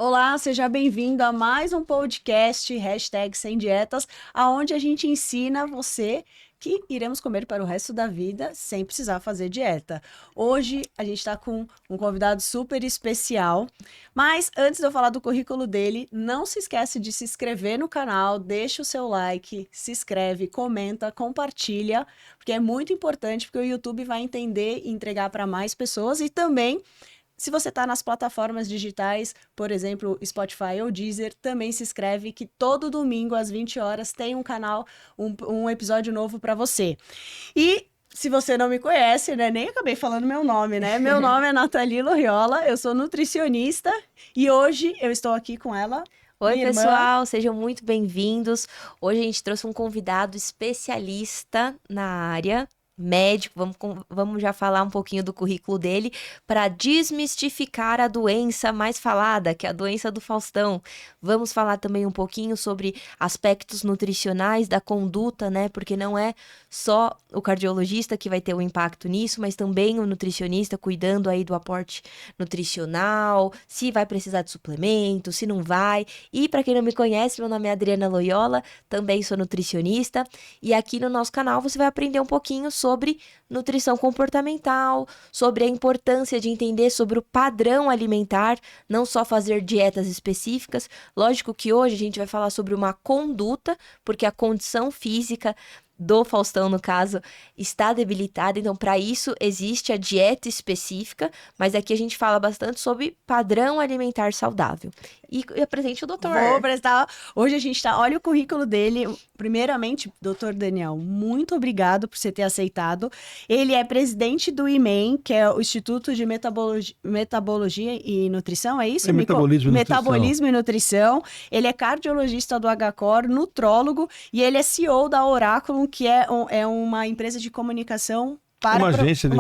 Olá, seja bem-vindo a mais um podcast #Sem Dietas, aonde a gente ensina você que iremos comer para o resto da vida sem precisar fazer dieta. Hoje a gente está com um convidado super especial, mas antes de eu falar do currículo dele, não se esquece de se inscrever no canal, deixa o seu like, se inscreve, comenta, compartilha, porque é muito importante, porque o YouTube vai entender e entregar para mais pessoas e também se você está nas plataformas digitais, por exemplo, Spotify ou Deezer, também se inscreve que todo domingo às 20 horas tem um canal, um episódio novo para você. E se você não me conhece, né, nem acabei falando meu nome, né? Meu nome é Nathalie Lorriola, eu sou nutricionista e hoje eu estou aqui com ela. Oi, Minha irmã. pessoal, sejam muito bem-vindos. Hoje a gente trouxe um convidado especialista na área, médico. Vamos já falar um pouquinho do currículo dele para desmistificar a doença mais falada, que é a doença do Faustão. Vamos falar também um pouquinho sobre aspectos nutricionais da conduta, né? Porque não é só o cardiologista que vai ter um impacto nisso, mas também o nutricionista cuidando aí do aporte nutricional, se vai precisar de suplemento, se não vai. E para quem não me conhece, meu nome é Adriana Loyola, também sou nutricionista, e aqui no nosso canal você vai aprender um pouquinho sobre nutrição comportamental, sobre a importância de entender sobre o padrão alimentar, não só fazer dietas específicas. Lógico que hoje a gente vai falar sobre uma conduta, porque a condição física do Faustão, no caso, está debilitada, então para isso existe a dieta específica, mas aqui a gente fala bastante sobre padrão alimentar saudável. E apresente o doutor. Vou apresentar. Hoje a gente está. Olha o currículo dele. Primeiramente, doutor Daniel, muito obrigado por você ter aceitado. Ele é presidente do IMEN, que é o Instituto de Metabologia e Nutrição, é isso? É metabolismo e nutrição. Metabolismo e Nutrição. Ele é cardiologista do HCOR, nutrólogo, e ele é CEO da Oráculo, que é uma empresa de comunicação para Uma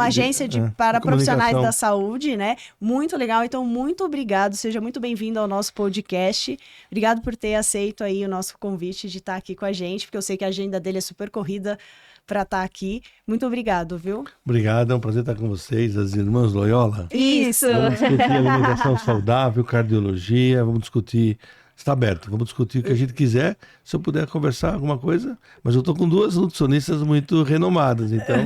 agência para de profissionais comunicação. da saúde, né? Muito legal. Então, muito obrigado. Seja muito bem-vindo ao nosso podcast. Obrigado por ter aceito aí o nosso convite de estar aqui com a gente, porque eu sei que a agenda dele é super corrida para estar aqui. Muito obrigado, viu? Obrigado, é um prazer estar com vocês, as irmãs Loyola. Isso! Vamos discutir alimentação saudável, cardiologia, vamos discutir. Está aberto, vamos discutir o que a gente quiser. Se eu puder conversar alguma coisa, mas eu estou com duas nutricionistas muito renomadas, então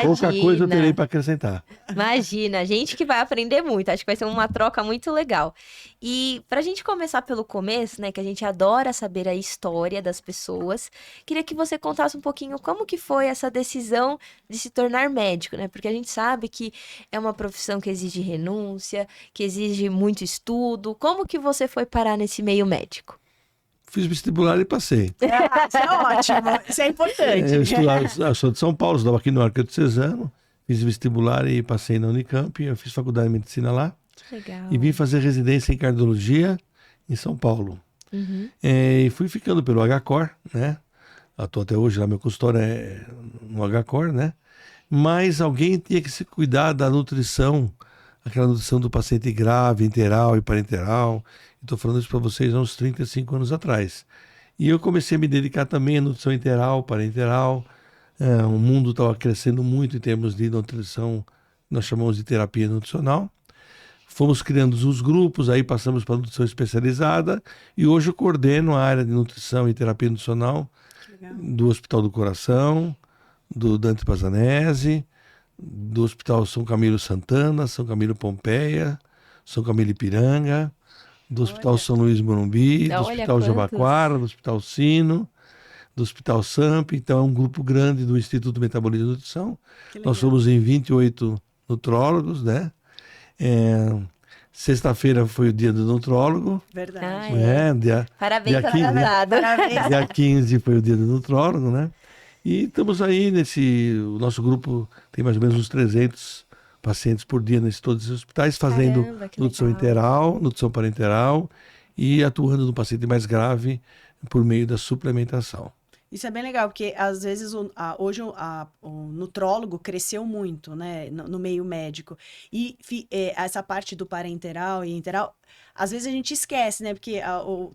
pouca coisa eu terei para acrescentar. Imagina, a gente que vai aprender muito, acho que vai ser uma troca muito legal. E para a gente começar pelo começo, né, que a gente adora saber a história das pessoas, queria que você contasse um pouquinho como que foi essa decisão de se tornar médico, né? Porque a gente sabe que é uma profissão que exige renúncia, que exige muito estudo. Como que você foi parar nesse meio médico? Fiz vestibular e passei. Isso é ótimo, isso é importante. Eu sou de São Paulo, estava aqui no Arquidiocesano, fiz vestibular e passei na Unicamp, eu fiz faculdade de medicina lá. Que legal. E vim fazer residência em cardiologia em São Paulo. Uhum. E fui ficando pelo HCOR, né? Estou até hoje lá, meu consultório é no HCOR, né? Mas alguém tinha que se cuidar da nutrição, aquela nutrição do paciente grave, enteral e parenteral. Estou falando isso para vocês há uns 35 anos atrás. E eu comecei a me dedicar também à nutrição enteral, parenteral. O mundo estava crescendo muito em termos de nutrição, nós chamamos de terapia nutricional. Fomos criando os grupos, aí passamos para a nutrição especializada e hoje eu coordeno a área de nutrição e terapia nutricional do Hospital do Coração, do Dante Pazzanese, do Hospital São Camilo Santana, São Camilo Pompeia, São Camilo Ipiranga, do Hospital São Luís Morumbi, do Hospital Jabaquara, do Hospital Sino, do Hospital SAMP. Então é um grupo grande do Instituto Metabolismo e Nutrição. Nós somos em 28 nutrólogos, né? Sexta-feira foi o dia do nutrólogo. Verdade. Parabéns pela casada. Dia 15 foi o dia do nutrólogo, né? E estamos aí o nosso grupo tem mais ou menos uns 300 pacientes por dia nesses todos os hospitais, fazendo nutrição enteral, nutrição parenteral e atuando no paciente mais grave por meio da suplementação. Isso é bem legal, porque às vezes hoje o nutrólogo cresceu muito, né, no meio médico. E essa parte do parenteral e enteral às vezes a gente esquece, né? Porque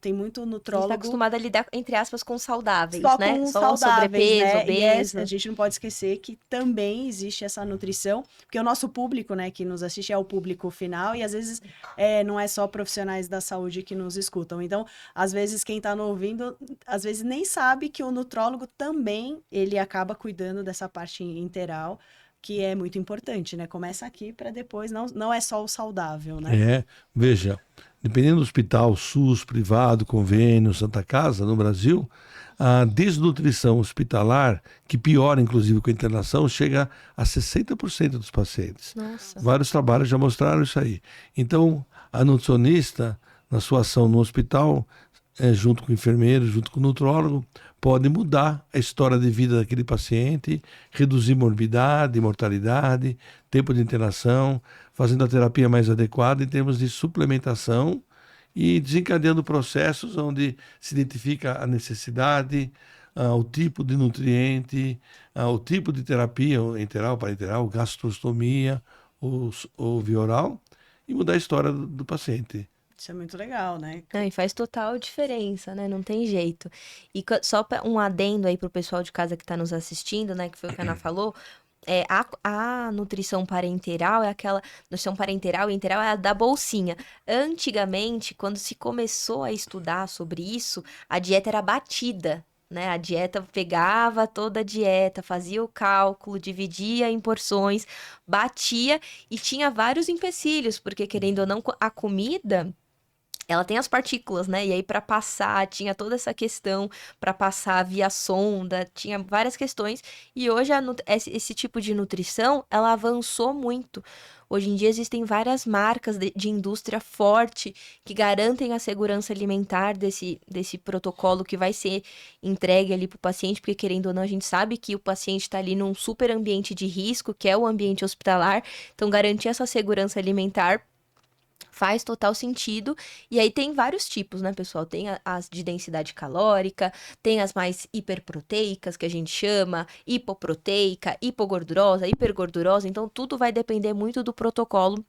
tem muito A gente nutrólogo tá acostumado a lidar, entre aspas, com saudáveis, só né? com Só saudáveis, sobrepeso, né? obeso. A gente não pode esquecer que também existe essa nutrição, porque o nosso público, né, que nos assiste é o público final e às vezes não é só profissionais da saúde que nos escutam. Então, às vezes quem está ouvindo, às vezes nem sabe que o nutrólogo também ele acaba cuidando dessa parte interal, que é muito importante, né? Começa aqui para depois, não é só o saudável, né? Veja, dependendo do hospital, SUS, privado, convênio, Santa Casa, no Brasil, a desnutrição hospitalar, que piora inclusive com a internação, chega a 60% dos pacientes. Nossa. Vários trabalhos já mostraram isso aí. Então, a nutricionista, na sua ação no hospital, junto com o enfermeiro, junto com o nutrólogo, pode mudar a história de vida daquele paciente, reduzir morbidade, mortalidade, tempo de internação, fazendo a terapia mais adequada em termos de suplementação e desencadeando processos onde se identifica a necessidade, o tipo de nutriente, o tipo de terapia, enteral, parenteral, gastrostomia ou via oral, e mudar a história do paciente. Isso é muito legal, né? Não, e faz total diferença, né? Não tem jeito. E só um adendo aí pro pessoal de casa que tá nos assistindo, né? Que foi o que a Ana falou. A nutrição parenteral é aquela. Nutrição parenteral e enteral é a da bolsinha. Antigamente, quando se começou a estudar sobre isso, a dieta era batida. Né? A dieta pegava toda a dieta, fazia o cálculo, dividia em porções, batia e tinha vários empecilhos, porque querendo ou não, a comida ela tem as partículas, né? E aí para passar, tinha toda essa questão para passar via sonda, tinha várias questões. E hoje esse tipo de nutrição, ela avançou muito. Hoje em dia existem várias marcas de indústria forte que garantem a segurança alimentar desse protocolo que vai ser entregue ali para o paciente, porque querendo ou não, a gente sabe que o paciente está ali num super ambiente de risco, que é o ambiente hospitalar. Então, garantir essa segurança alimentar faz total sentido. E aí tem vários tipos, né, pessoal? Tem as de densidade calórica, tem as mais hiperproteicas, que a gente chama, hipoproteica, hipogordurosa, hipergordurosa. Então, tudo vai depender muito do protocolo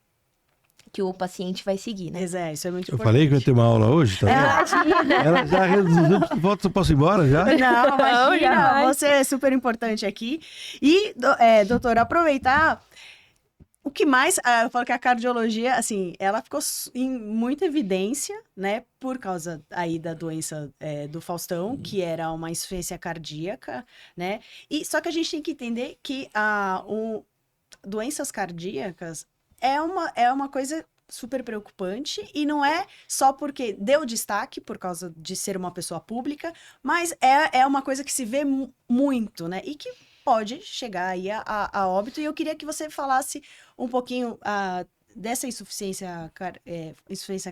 que o paciente vai seguir, né? Isso é muito Eu importante. falei que eu ia ter uma aula hoje, tá vendo? Ela já resolveu. Posso ir embora já? Não, imagina, jamais. você é super importante aqui. E, doutor, aproveitar. O que mais, eu falo que a cardiologia, assim, ela ficou em muita evidência, né, por causa aí da doença do Faustão, que era uma insuficiência cardíaca, né, e só que a gente tem que entender que doenças cardíacas é uma coisa super preocupante e não é só porque deu destaque por causa de ser uma pessoa pública, mas é uma coisa que se vê muito, né, e que pode chegar aí a óbito. E eu queria que você falasse um pouquinho dessa insuficiência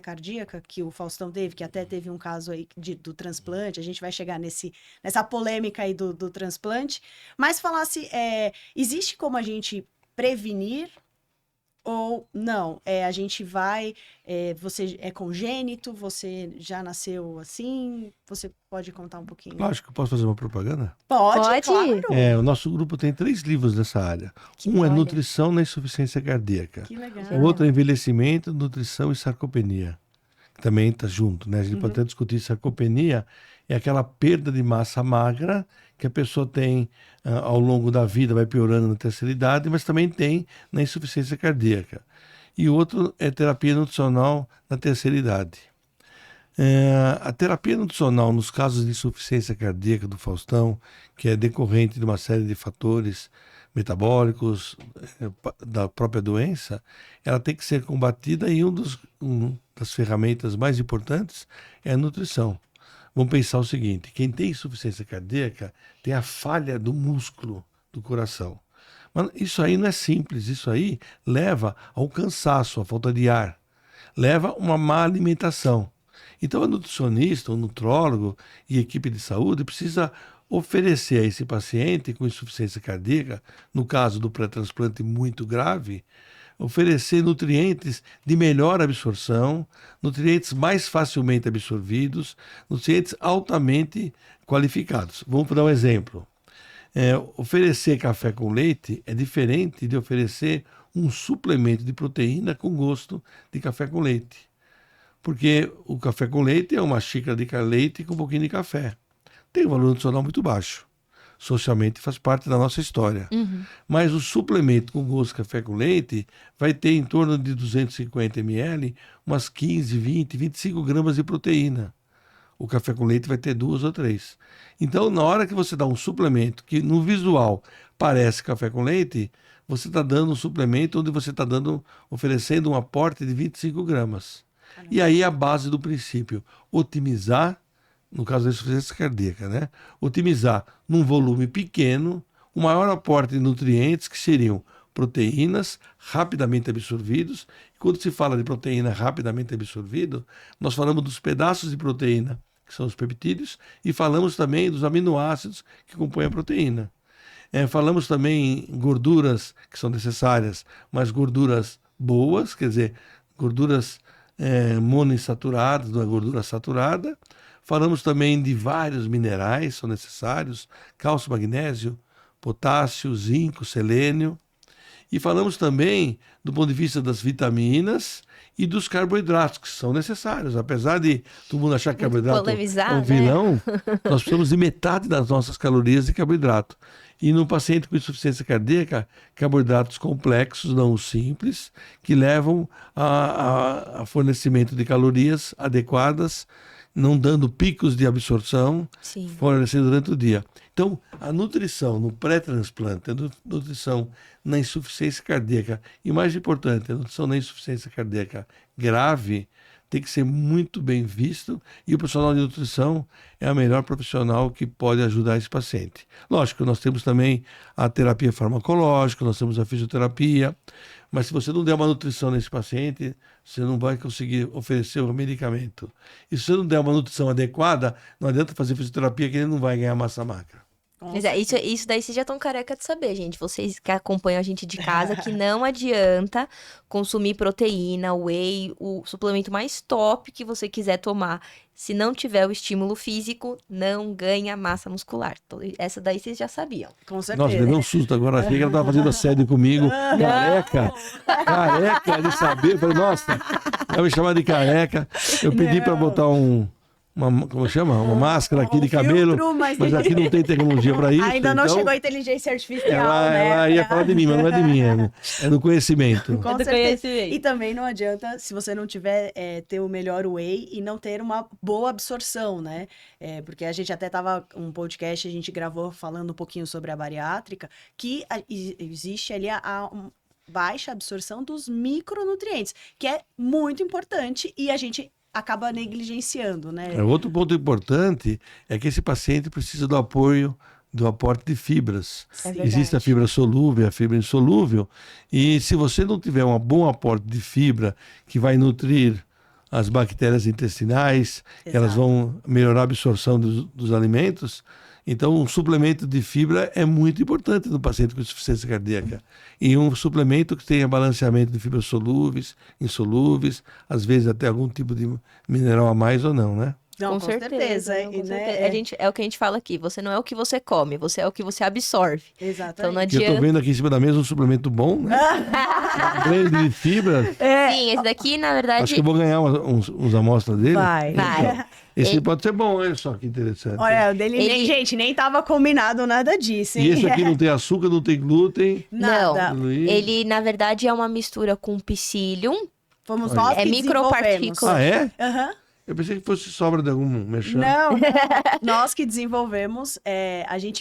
cardíaca que o Faustão teve, que até teve um caso aí do transplante. A gente vai chegar nessa polêmica aí do transplante. Mas falasse, existe como a gente prevenir ou não? A gente vai, você é congênito, você já nasceu assim? Você pode contar um pouquinho? Lógico que eu posso fazer uma propaganda. Pode. Claro. O nosso grupo tem 3 livros nessa área. Um é olha. Nutrição na Insuficiência Cardíaca. Que legal. O outro é Envelhecimento, Nutrição e Sarcopenia. Que também está junto, né? A gente pode até discutir sarcopenia. É aquela perda de massa magra que a pessoa tem ao longo da vida, vai piorando na terceira idade, mas também tem na insuficiência cardíaca. E o outro é terapia nutricional na terceira idade. A terapia nutricional nos casos de insuficiência cardíaca do Faustão, que é decorrente de uma série de fatores metabólicos da própria doença, ela tem que ser combatida e uma das ferramentas mais importantes é a nutrição. Vamos pensar o seguinte, quem tem insuficiência cardíaca tem a falha do músculo do coração. Mas isso aí não é simples, isso aí leva ao cansaço, à falta de ar, leva a uma má alimentação. Então, o nutricionista, o nutrólogo e a equipe de saúde precisa oferecer a esse paciente com insuficiência cardíaca, no caso do pré-transplante muito grave, oferecer nutrientes de melhor absorção, nutrientes mais facilmente absorvidos, nutrientes altamente qualificados. Vamos dar um exemplo. Oferecer café com leite é diferente de oferecer um suplemento de proteína com gosto de café com leite. Porque o café com leite é uma xícara de leite com um pouquinho de café. Tem um valor nutricional muito baixo. Socialmente faz parte da nossa história. Mas o suplemento com gosto de café com leite vai ter em torno de 250 ml, umas 15, 20, 25 gramas de proteína. O café com leite vai ter 2 ou 3. Então, na hora que você dá um suplemento que no visual parece café com leite, você está dando um suplemento onde você está oferecendo um aporte de 25 gramas. E aí a base do princípio, otimizar, no caso da insuficiência cardíaca, né? Otimizar num volume pequeno o maior aporte de nutrientes que seriam proteínas rapidamente absorvidos. E quando se fala de proteína rapidamente absorvido, nós falamos dos pedaços de proteína, que são os peptídeos, e falamos também dos aminoácidos que compõem a proteína. Falamos também em gorduras que são necessárias, mas gorduras boas, quer dizer, gorduras monoinsaturadas, não é gordura saturada. Falamos também de vários minerais que são necessários, cálcio, magnésio, potássio, zinco, selênio. E falamos também do ponto de vista das vitaminas e dos carboidratos, que são necessários. Apesar de todo mundo achar que carboidrato é um vilão, nós precisamos de metade das nossas calorias de carboidrato. E no paciente com insuficiência cardíaca, carboidratos complexos, não os simples, que levam a fornecimento de calorias adequadas, não dando picos de absorção, fornecendo durante o dia. Então, a nutrição no pré-transplante, a nutrição na insuficiência cardíaca, e mais importante, a nutrição na insuficiência cardíaca grave, tem que ser muito bem visto, e o profissional de nutrição é a melhor profissional que pode ajudar esse paciente. Lógico, nós temos também a terapia farmacológica, nós temos a fisioterapia, mas se você não der uma nutrição nesse paciente, você não vai conseguir oferecer o medicamento. E se você não der uma nutrição adequada, não adianta fazer fisioterapia que ele não vai ganhar massa magra. Mas isso daí vocês já estão careca de saber, gente. Vocês que acompanham a gente de casa, que não adianta consumir proteína, whey, o suplemento mais top que você quiser tomar. Se não tiver o estímulo físico, não ganha massa muscular. Essa daí vocês já sabiam. Com certeza. Nossa, levei um susto agora. Achei que ela estava fazendo assédio comigo. Careca. Careca de saber. Eu falei, nossa, vai me chamar de careca. Eu pedi para botar como chama? Uma máscara aqui de cabelo, filtro, mas aqui não tem tecnologia para isso. Ainda não então, chegou a inteligência artificial, né? Ela ia falar de mim, mas não é de mim, é do conhecimento. Com certeza. E também não adianta, se você não tiver, ter o melhor whey e não ter uma boa absorção, né? Porque a gente até tava, um podcast, a gente gravou falando um pouquinho sobre a bariátrica, que existe ali baixa absorção dos micronutrientes, que é muito importante e a gente acaba negligenciando, né? Outro ponto importante é que esse paciente precisa do apoio, do aporte de fibras. Existe a fibra solúvel, a fibra insolúvel, e se você não tiver um bom aporte de fibra que vai nutrir as bactérias intestinais, elas vão melhorar a absorção dos alimentos. Então, um suplemento de fibra é muito importante no paciente com insuficiência cardíaca. E um suplemento que tenha balanceamento de fibras solúveis, insolúveis, às vezes até algum tipo de mineral a mais ou não, né? Não, com certeza. Com certeza. É o que a gente fala aqui. Você não é o que você come, você é o que você absorve. Exatamente. Então não adianta. Eu tô vendo aqui em cima da mesa um suplemento bom, né? Um blend de fibra. Sim, esse daqui, na verdade... Acho que eu vou ganhar uns amostras dele. Vai. Esse pode ser bom, olha só que interessante. Olha, o dele, gente, nem tava combinado nada disso, hein? E esse aqui não tem açúcar, não tem glúten. Nada. Não, ele, na verdade, é uma mistura com psyllium. Fomos nós que micropartículas. Ah, é? Aham. Eu pensei que fosse sobra de algum mexão. Não, nós que desenvolvemos,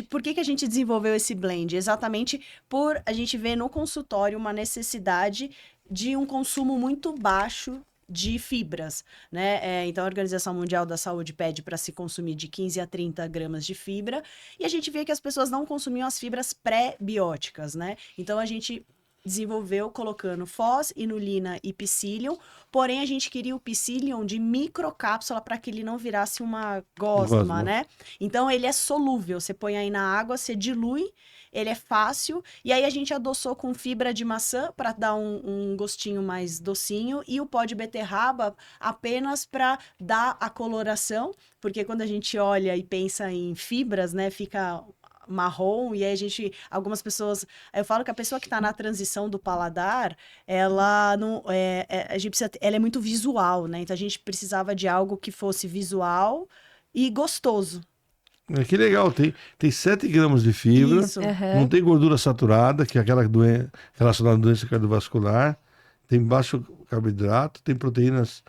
por que a gente desenvolveu esse blend? Exatamente por a gente ver no consultório uma necessidade de um consumo muito baixo de fibras, né? Então, a Organização Mundial da Saúde pede para se consumir de 15 a 30 gramas de fibra, e a gente vê que as pessoas não consumiam as fibras pré-bióticas, né? Então, a gente desenvolveu colocando foz, inulina e psyllium, porém a gente queria o psyllium de microcápsula para que ele não virasse uma gosma, né? Então ele é solúvel, você põe aí na água, você dilui, ele é fácil, e aí a gente adoçou com fibra de maçã para dar um gostinho mais docinho, e o pó de beterraba apenas para dar a coloração, porque quando a gente olha e pensa em fibras, né, fica marrom, e aí algumas pessoas, eu falo que a pessoa que está na transição do paladar, ela não, a gente precisa, ela é muito visual, né? Então a gente precisava de algo que fosse visual e gostoso. Que legal, tem 7 gramas de fibra, Isso. não tem gordura saturada, que é aquela relacionada à doença cardiovascular, tem baixo carboidrato, tem proteínas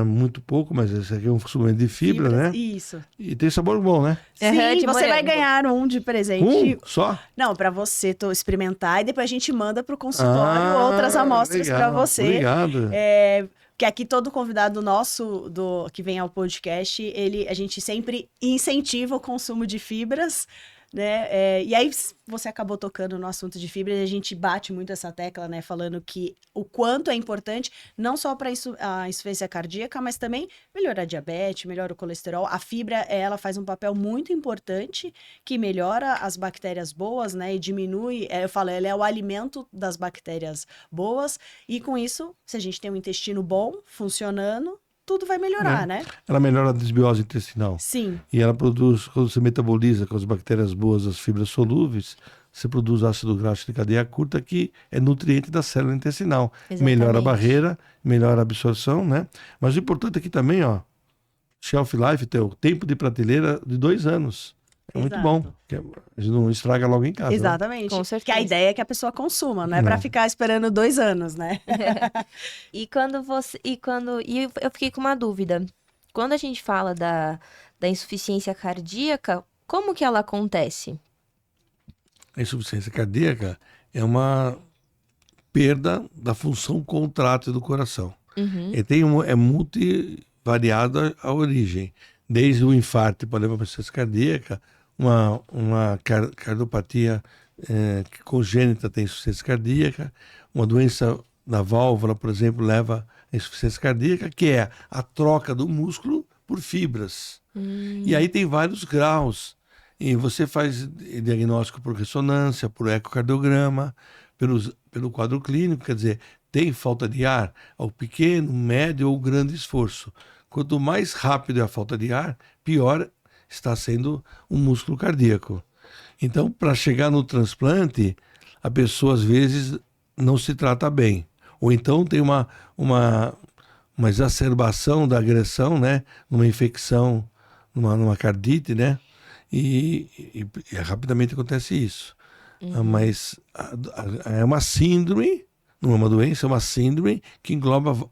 muito pouco, mas esse aqui é um suplemento de fibra, Fibras, né? Isso. E tem sabor bom, né? Aham, Sim, de você vai morango. ganhar um de presente. Só? Não, para você experimentar, e depois a gente manda para o consultório outras amostras para legal. você. Obrigado. Que aqui todo convidado nosso que vem ao podcast, a gente sempre incentiva o consumo de fibras, né? E aí você acabou tocando no assunto de fibras, e a gente bate muito essa tecla, né? Falando que o quanto é importante, não só para a insuficiência cardíaca, mas também melhora a diabetes, melhora o colesterol. A fibra, ela faz um papel muito importante, que melhora as bactérias boas, né? E diminui, eu falo, ela é o alimento das bactérias boas, e com isso, se a gente tem um intestino bom, funcionando, tudo vai melhorar, né? Ela melhora a desbiose intestinal. Sim. E ela produz, quando você metaboliza com as bactérias boas as fibras solúveis, você produz ácido graxo de cadeia curta, que é nutriente da célula intestinal. Exatamente. Melhora a barreira, melhora a absorção, né? Mas o importante aqui também, ó, shelf life, tem o tempo de prateleira de 2 anos. É muito Exato. bom. Que a gente não estraga logo em casa. Né? Exatamente. Com certeza. Que a ideia é que a pessoa consuma, não é Não. para ficar esperando 2 anos, né? E eu fiquei com uma dúvida. Quando a gente fala da insuficiência cardíaca, como que ela acontece? A insuficiência cardíaca é uma perda da função contrátil do coração. Uhum. É multivariada a origem. Desde o infarto para levar para a insuficiência cardíaca, uma cardiopatia congênita tem insuficiência cardíaca, uma doença da válvula, por exemplo, leva à insuficiência cardíaca, que é a troca do músculo por fibras. E aí tem vários graus. E você faz diagnóstico por ressonância, por ecocardiograma, pelo quadro clínico, quer dizer, tem falta de ar ao pequeno, médio ou grande esforço. Quanto mais rápido é a falta de ar, pior está sendo o músculo cardíaco. Então, para chegar no transplante, a pessoa às vezes não se trata bem. Ou então tem uma exacerbação da agressão, né? Numa infecção, numa cardite, né? E rapidamente acontece isso. Mas é uma síndrome, não é uma doença, é uma síndrome que engloba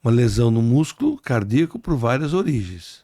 uma lesão no músculo cardíaco por várias origens.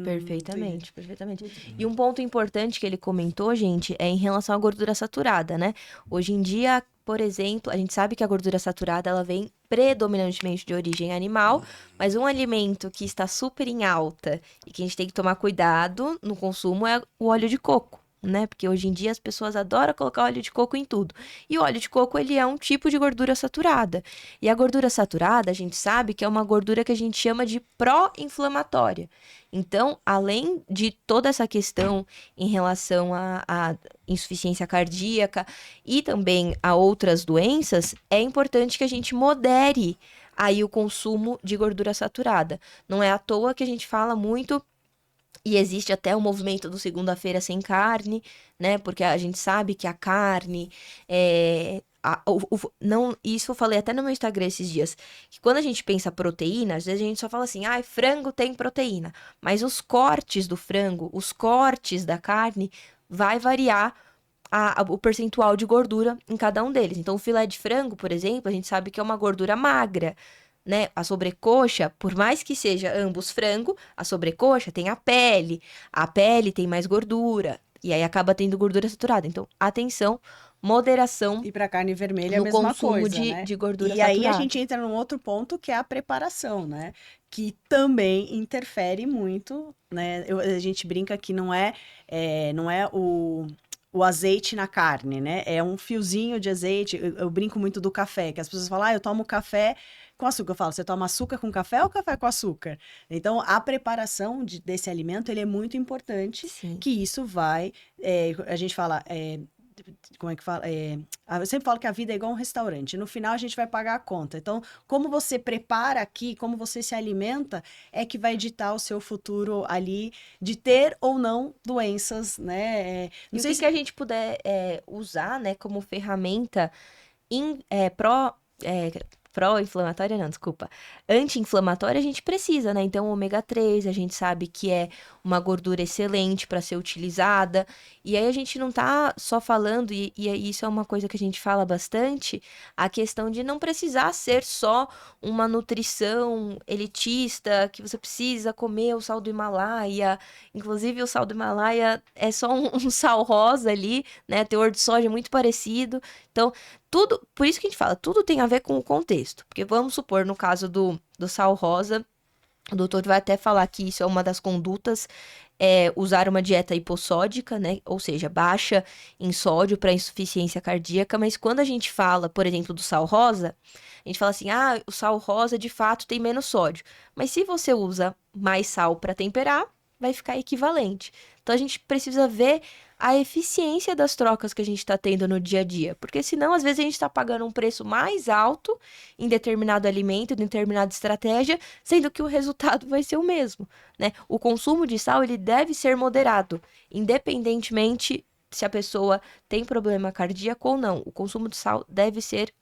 Perfeitamente, perfeitamente. E um ponto importante que ele comentou, gente, é em relação à gordura saturada, né? Hoje em dia, por exemplo, a gente sabe que a gordura saturada, ela vem predominantemente de origem animal, mas um alimento que está super em alta e que a gente tem que tomar cuidado no consumo é o óleo de coco, né? Porque hoje em dia as pessoas adoram colocar óleo de coco em tudo. E o óleo de coco, ele é um tipo de gordura saturada. E a gordura saturada, a gente sabe que é uma gordura que a gente chama de pró-inflamatória. Então, além de toda essa questão em relação à insuficiência cardíaca e também a outras doenças, é importante que a gente modere aí o consumo de gordura saturada. Não é à toa que a gente fala muito. E existe até o movimento do segunda-feira sem carne, né? Porque a gente sabe que a carne não, isso eu falei até no meu Instagram esses dias, que quando a gente pensa proteína, às vezes a gente só fala assim, frango tem proteína, mas os cortes do frango, os cortes da carne, vai variar o percentual de gordura em cada um deles. Então, o filé de frango, por exemplo, a gente sabe que é uma gordura magra, né? A sobrecoxa, por mais que seja ambos frango, a sobrecoxa tem a pele tem mais gordura, e aí acaba tendo gordura saturada. Então, atenção, moderação E para carne vermelha é a no mesma consumo coisa, né? de gordura E saturada. aí a gente entra num outro ponto que é a preparação, né? Que também interfere muito, né? A gente brinca que não é o azeite na carne, né? É um fiozinho de azeite. Eu brinco muito do café, que as pessoas falam, eu tomo café com açúcar. Eu falo, você toma açúcar com café ou café com açúcar? Então, a preparação desse alimento, ele é muito importante, Sim. que isso vai, a gente fala, como é que fala? Eu sempre falo que a vida é igual um restaurante. No final, a gente vai pagar a conta. Então, como você prepara aqui, como você se alimenta, é que vai ditar o seu futuro ali de ter ou não doenças, né? E o que a gente puder usar, né, como ferramenta pró-inflamatória, não, desculpa. Anti-inflamatória a gente precisa, né? Então, o ômega 3, a gente sabe que é uma gordura excelente para ser utilizada. E aí a gente não tá só falando, e isso é uma coisa que a gente fala bastante, a questão de não precisar ser só uma nutrição elitista, que você precisa comer o sal do Himalaia. Inclusive, o sal do Himalaia é só um sal rosa ali, né? Teor de soja muito parecido. Então, tudo, por isso que a gente fala, tudo tem a ver com o contexto. Porque vamos supor, no caso do sal rosa, o doutor vai até falar que isso é uma das condutas, usar uma dieta hipossódica, né? Ou seja, baixa em sódio para insuficiência cardíaca. Mas quando a gente fala, por exemplo, do sal rosa, a gente fala assim, o sal rosa de fato tem menos sódio. Mas se você usa mais sal para temperar, vai ficar equivalente. Então a gente precisa ver a eficiência das trocas que a gente está tendo no dia a dia. Porque senão, às vezes, a gente está pagando um preço mais alto em determinado alimento, em determinada estratégia, sendo que o resultado vai ser o mesmo, né? O consumo de sal, ele deve ser moderado, independentemente se a pessoa tem problema cardíaco ou não. O consumo de sal deve ser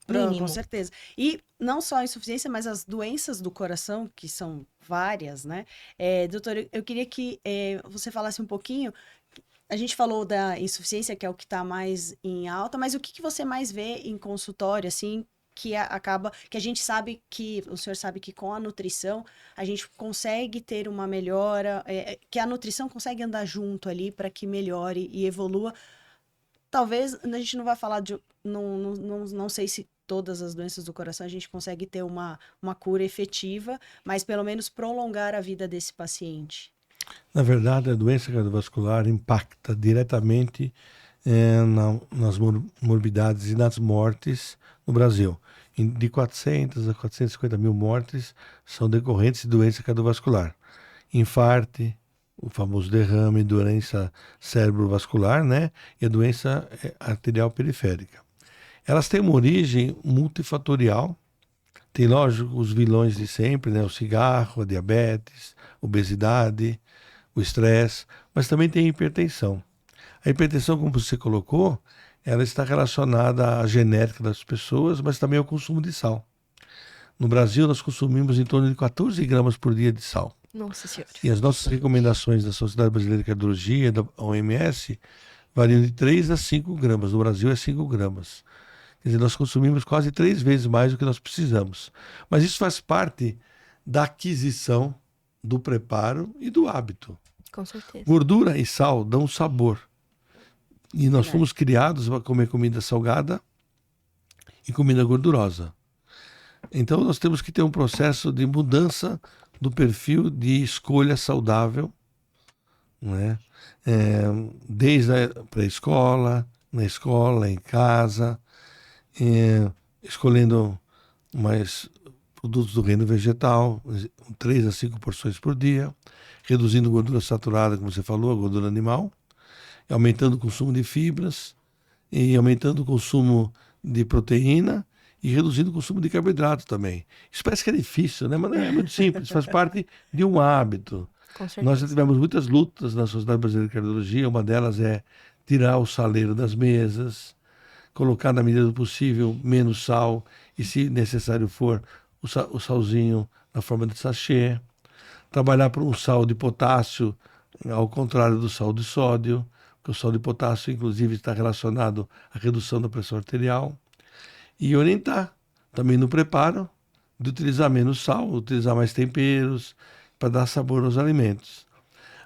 mínimo. Com certeza. E não só a insuficiência, mas as doenças do coração, que são várias, né? Doutor, eu queria que você falasse um pouquinho. A gente falou da insuficiência, que é o que está mais em alta, mas o que você mais vê em consultório, assim, que que a gente sabe que, o senhor sabe que com a nutrição, a gente consegue ter uma melhora, que a nutrição consegue andar junto ali para que melhore e evolua. Talvez a gente não vai falar de, não sei se todas as doenças do coração a gente consegue ter uma cura efetiva, mas pelo menos prolongar a vida desse paciente. Na verdade, a doença cardiovascular impacta diretamente nas morbidades e nas mortes no Brasil. De 400 a 450 mil mortes são decorrentes de doença cardiovascular. Infarte, o famoso derrame, doença cerebrovascular, né? E a doença arterial periférica. Elas têm uma origem multifatorial. Tem, lógico, os vilões de sempre, né? O cigarro, a diabetes, obesidade, o estresse, mas também tem a hipertensão. A hipertensão, como você colocou, ela está relacionada à genética das pessoas, mas também ao consumo de sal. No Brasil, nós consumimos em torno de 14 gramas por dia de sal. Nossa Senhora. E as nossas recomendações da Sociedade Brasileira de Cardiologia, da OMS, variam de 3 a 5 gramas. No Brasil é 5 gramas. Quer dizer, nós consumimos quase 3 vezes mais do que nós precisamos. Mas isso faz parte da aquisição, do preparo e do hábito. Com certeza. Gordura e sal dão sabor. E nós fomos criados para comer comida salgada e comida gordurosa. Então nós temos que ter um processo de mudança do perfil de escolha saudável, né? Desde a pré-escola, na escola, em casa, escolhendo mais produtos do reino vegetal, 3 a 5 porções por dia, reduzindo gordura saturada, como você falou, a gordura animal, aumentando o consumo de fibras e aumentando o consumo de proteína e reduzindo o consumo de carboidrato também. Isso parece que é difícil, né? Mas não é muito simples, faz parte de um hábito. Com certeza. Nós já tivemos muitas lutas na Sociedade Brasileira de Cardiologia, uma delas é tirar o saleiro das mesas, colocar na medida do possível menos sal e, se necessário for, o salzinho na forma de sachê, trabalhar por um sal de potássio, ao contrário do sal de sódio, porque o sal de potássio, inclusive, está relacionado à redução da pressão arterial, e orientar também no preparo de utilizar menos sal, utilizar mais temperos, para dar sabor aos alimentos.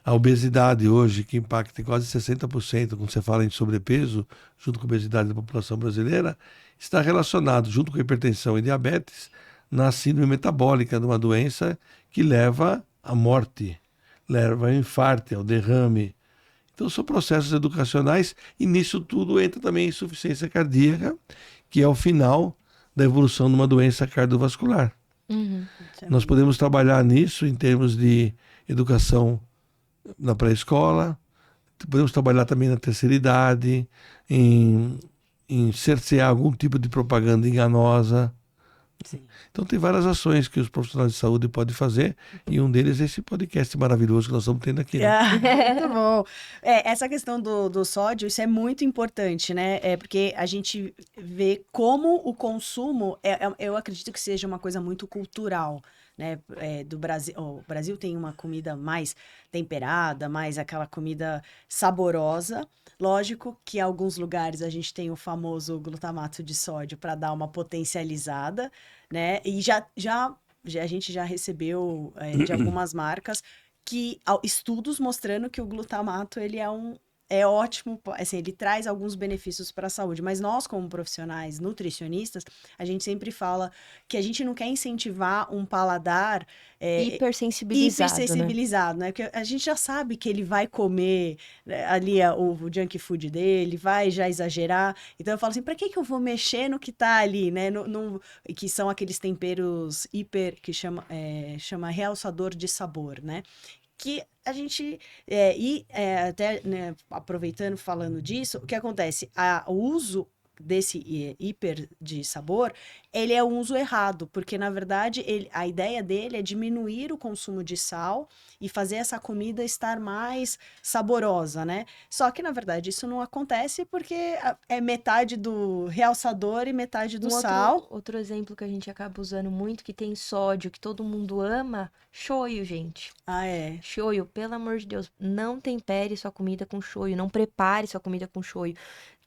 A obesidade hoje, que impacta em quase 60%, quando você fala em sobrepeso, junto com a obesidade da população brasileira, está relacionado, junto com a hipertensão e diabetes, na síndrome metabólica, de uma doença que leva à morte, leva ao infarto, ao derrame. Então são processos educacionais e nisso tudo entra também a insuficiência cardíaca, que é o final da evolução de uma doença cardiovascular. Uhum. Nós podemos trabalhar nisso em termos de educação na pré-escola, Podemos trabalhar também na terceira idade, em cercear algum tipo de propaganda enganosa. Sim. Então tem várias ações que os profissionais de saúde podem fazer, e um deles é esse podcast maravilhoso que nós estamos tendo aqui, né? Muito bom. Essa questão do sódio, isso é muito importante, né? Porque a gente vê como o consumo, eu acredito que seja uma coisa muito cultural, né? Do Brasil. O Brasil tem uma comida mais temperada, mais aquela comida saborosa. Lógico que em alguns lugares a gente tem o famoso glutamato de sódio para dar uma potencializada, né? E a gente já recebeu de algumas marcas estudos mostrando que o glutamato ele é ótimo, assim, ele traz alguns benefícios para a saúde, mas nós como profissionais nutricionistas, a gente sempre fala que a gente não quer incentivar um paladar hipersensibilizado, né? Porque a gente já sabe que ele vai comer, né, ali o junk food dele, vai já exagerar. Então eu falo assim, para que eu vou mexer no que tá ali, né? Que são aqueles temperos que chama realçador de sabor, né? Que a gente, até né, aproveitando, falando disso, o que acontece? O uso desse hiper de sabor, ele é um uso errado, porque na verdade a ideia dele é diminuir o consumo de sal e fazer essa comida estar mais saborosa, né? Só que na verdade isso não acontece porque é metade do realçador e metade do sal. Outro exemplo que a gente acaba usando muito, que tem sódio, que todo mundo ama, shoyu, gente. Ah, é. Shoyu, pelo amor de Deus, não tempere sua comida com shoyu, não prepare sua comida com shoyu.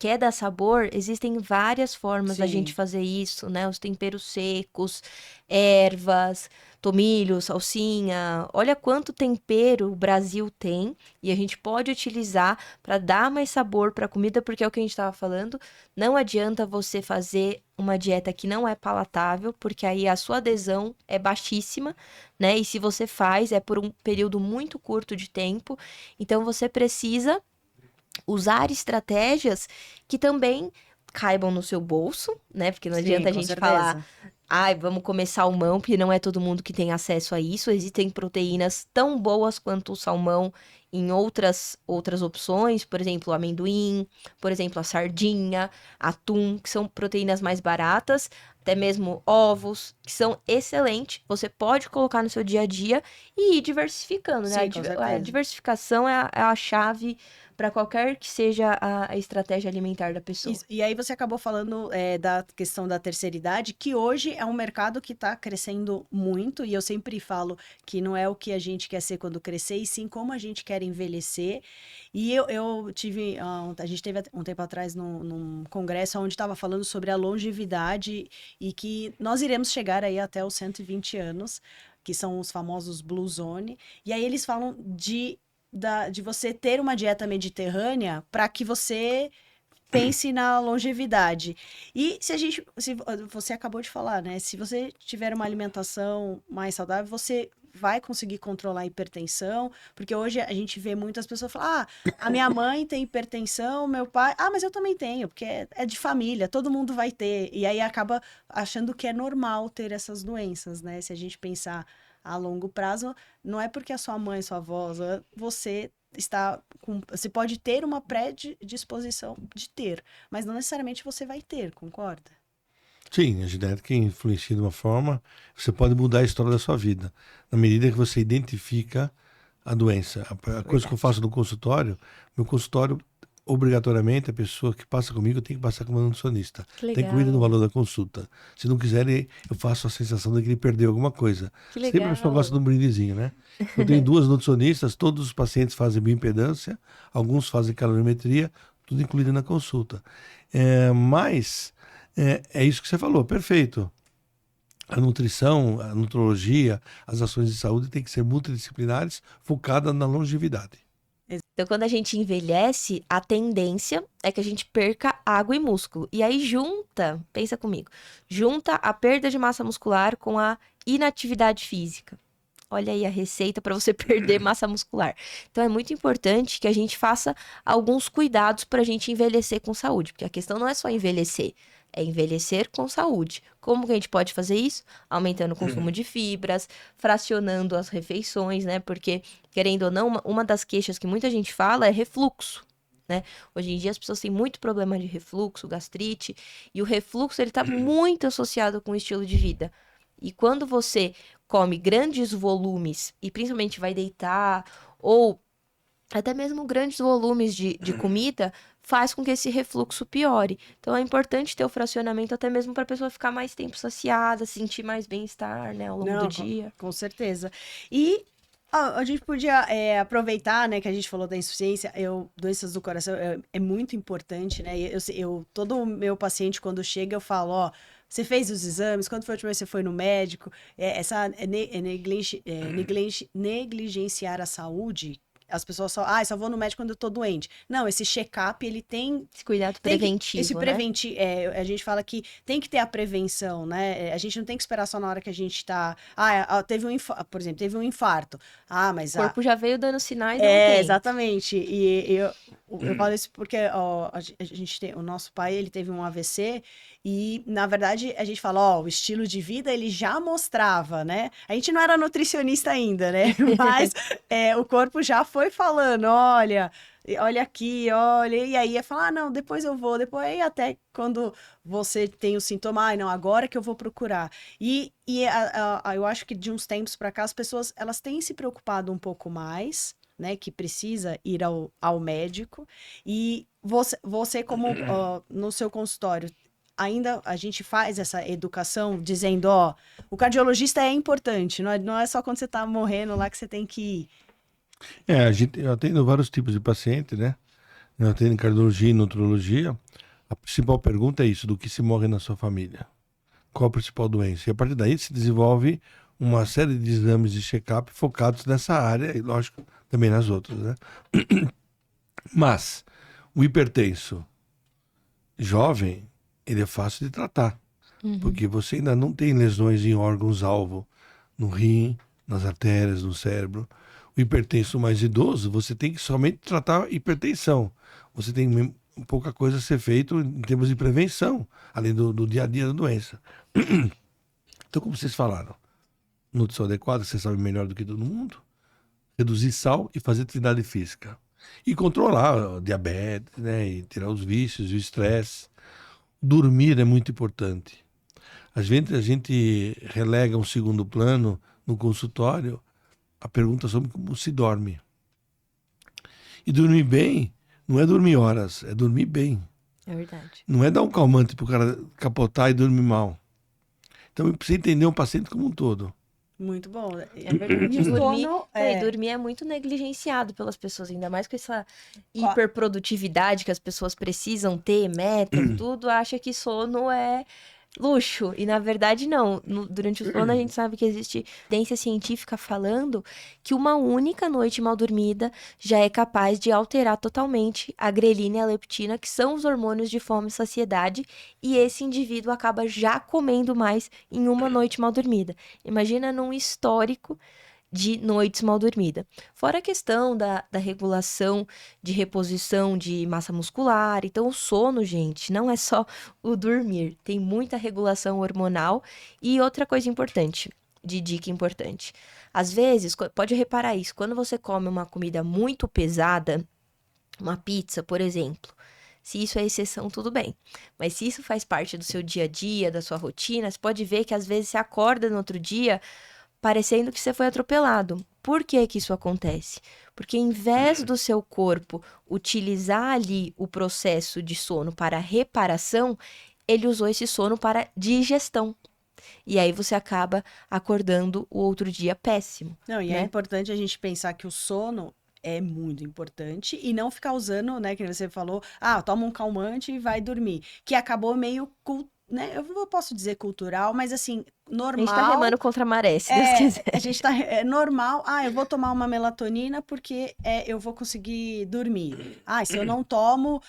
Quer dar sabor? Existem várias formas da Sim. gente fazer isso, né? Os temperos secos, ervas, tomilho, salsinha. Olha quanto tempero o Brasil tem e a gente pode utilizar para dar mais sabor para a comida, porque é o que a gente estava falando. Não adianta você fazer uma dieta que não é palatável, porque aí a sua adesão é baixíssima, né? E se você faz, é por um período muito curto de tempo. Então você precisa usar estratégias que também caibam no seu bolso, né? Porque não Sim, adianta a com gente certeza. falar, ai, vamos comer salmão, porque não é todo mundo que tem acesso a isso. Existem proteínas tão boas quanto o salmão em outras opções, por exemplo, o amendoim, por exemplo, a sardinha, atum, que são proteínas mais baratas, até mesmo ovos, que são excelentes. Você pode colocar no seu dia a dia e ir diversificando, né? Sim, com A certeza. diversificação é a chave para qualquer que seja a estratégia alimentar da pessoa. E aí você acabou falando da questão da terceira idade, que hoje é um mercado que está crescendo muito, e eu sempre falo que não é o que a gente quer ser quando crescer, e sim como a gente quer envelhecer. E eu tive, a gente teve um tempo atrás num congresso onde estava falando sobre a longevidade e que nós iremos chegar aí até os 120 anos, que são os famosos Blue Zone, e aí eles falam de você ter uma dieta mediterrânea para que você pense na longevidade. E se você acabou de falar, né? Se você tiver uma alimentação mais saudável, você vai conseguir controlar a hipertensão, porque hoje a gente vê muitas pessoas falar, a minha mãe tem hipertensão, meu pai, mas eu também tenho, porque é de família, todo mundo vai ter, e aí acaba achando que é normal ter essas doenças, né? Se a gente pensar a longo prazo, não é porque a sua mãe, sua avó, você você pode ter uma predisposição de ter, mas não necessariamente você vai ter, concorda? Sim, a genética influencia de uma forma, você pode mudar a história da sua vida, na medida que você identifica a doença. A coisa que eu faço no consultório, meu consultório, obrigatoriamente, a pessoa que passa comigo tem que passar com uma nutricionista. Que Tem legal. incluído no valor da consulta. Se não quiser, eu faço a sensação de que ele perdeu alguma coisa. Que Sempre a legal. pessoa gosta de um brindezinho, né? Eu tenho 2 nutricionistas, todos os pacientes fazem bioimpedância, alguns fazem calorimetria, tudo incluído na consulta. Mas é isso que você falou, perfeito. A nutrição, a nutrologia, as ações de saúde têm que ser multidisciplinares, focadas na longevidade. Então, quando a gente envelhece, a tendência é que a gente perca água e músculo. E aí pensa comigo, junta a perda de massa muscular com a inatividade física. Olha aí a receita para você perder massa muscular. Então, é muito importante que a gente faça alguns cuidados para a gente envelhecer com saúde. Porque a questão não é só envelhecer, É envelhecer com saúde. Como que a gente pode fazer isso? Aumentando o consumo de fibras, fracionando as refeições, né? Porque, querendo ou não, uma das queixas que muita gente fala é refluxo, né? Hoje em dia as pessoas têm muito problema de refluxo, gastrite, e o refluxo ele está muito associado com o estilo de vida. E quando você come grandes volumes e principalmente vai deitar ou até mesmo grandes volumes de comida, faz com que esse refluxo piore. Então é importante ter o fracionamento até mesmo para a pessoa ficar mais tempo saciada, sentir mais bem-estar, né, ao longo do Não, dia. com certeza. E a gente podia aproveitar, né, que a gente falou da insuficiência, doenças do coração é muito importante, né? Todo o meu paciente, quando chega, eu falo, ó, você fez os exames? Quando foi a última vez que você foi no médico? Negligenciar a saúde, as pessoas só vou no médico quando eu tô doente. Não, esse check-up, ele Esse cuidado tem preventivo, né? a gente fala que tem que ter a prevenção, né? A gente não tem que esperar só na hora que a gente tá. Por exemplo, teve um infarto. Mas O corpo já veio dando sinais há um tempo. exatamente. E eu falo isso porque ó, a gente tem, o nosso pai, ele teve um AVC e, na verdade, a gente fala, ó, o estilo de vida ele já mostrava, né? A gente não era nutricionista ainda, né? Mas o corpo já foi falando, olha aqui, olha, e aí ia falar, não, depois eu vou, depois aí até quando você tem o sintoma, não, agora que eu vou procurar. Eu acho que de uns tempos para cá as pessoas, elas têm se preocupado um pouco mais, né, que precisa ir ao médico, e você como no seu consultório, ainda a gente faz essa educação dizendo, ó, o cardiologista é importante, não é só quando você tá morrendo lá que você tem que ir. Eu atendo vários tipos de paciente, né? Eu atendo em cardiologia e nutrologia. A principal pergunta é isso, do que se morre na sua família? Qual a principal doença? E a partir daí se desenvolve uma série de exames de check-up focados nessa área e, lógico, também nas outras, né? Mas o hipertenso jovem, ele é fácil de tratar, porque você ainda não tem lesões em órgãos-alvo, no rim, nas artérias, no cérebro. O hipertenso mais idoso, você tem que somente tratar a hipertensão. Você tem pouca coisa a ser feito em termos de prevenção, além do dia a dia da doença. Então, como vocês falaram, nutrição adequada, você sabe melhor do que todo mundo, reduzir sal e fazer atividade física. E controlar a diabetes, né? E tirar os vícios e o estresse. Dormir é muito importante. Às vezes a gente relega um segundo plano no consultório a pergunta sobre como se dorme. E dormir bem não é dormir horas, é dormir bem. É verdade. Não é dar um calmante pro cara capotar e dormir mal. Então eu preciso entender um paciente como um todo. Muito bom. É verdade. E o Dormir, sono, e dormir é muito negligenciado pelas pessoas, ainda mais com essa hiperprodutividade que as pessoas precisam ter, metas, tudo, acha que sono é luxo. E na verdade, não. Durante o sono, a gente sabe que existe evidência científica falando que uma única noite mal dormida já é capaz de alterar totalmente a grelina e a leptina, que são os hormônios de fome e saciedade, e esse indivíduo acaba já comendo mais em uma noite mal dormida. Imagina num histórico de noites mal dormida. Fora a questão da regulação de reposição de massa muscular. Então, o sono, gente, não é só o dormir. Tem muita regulação hormonal. E outra coisa importante, de dica importante. Às vezes, pode reparar isso, quando você come uma comida muito pesada, uma pizza, por exemplo, se isso é exceção, tudo bem. Mas se isso faz parte do seu dia a dia, da sua rotina, você pode ver que às vezes você acorda no outro dia parecendo que você foi atropelado. Por que que isso acontece? Porque em vez do seu corpo utilizar ali o processo de sono para reparação, ele usou esse sono para digestão. E aí você acaba acordando o outro dia péssimo. Não, e né? é importante a gente pensar que o sono é muito importante e não ficar usando, né, que você falou, toma um calmante e vai dormir, que acabou meio, né, eu não posso dizer cultural, mas assim, normal. A gente tá remando contra a maré, se Deus quiser. A gente tá, é normal, eu vou tomar uma melatonina porque eu vou conseguir dormir. Se eu não tomo,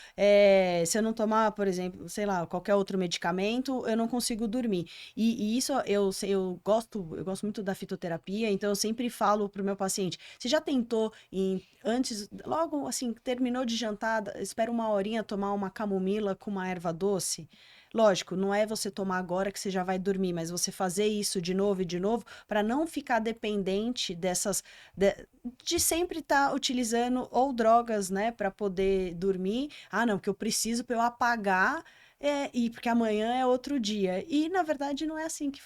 se eu não tomar, por exemplo, sei lá, qualquer outro medicamento, eu não consigo dormir. E isso eu gosto muito da fitoterapia, então eu sempre falo pro meu paciente, você já tentou antes, logo assim, terminou de jantar, espera uma horinha tomar uma camomila com uma erva doce? Lógico, não é você tomar agora que você já vai dormir, mas você fazer isso de novo e de novo, para não ficar dependente de sempre estar utilizando ou drogas, né, para poder dormir. Não, porque eu preciso para eu apagar. E porque amanhã é outro dia. E, na verdade, não é assim que...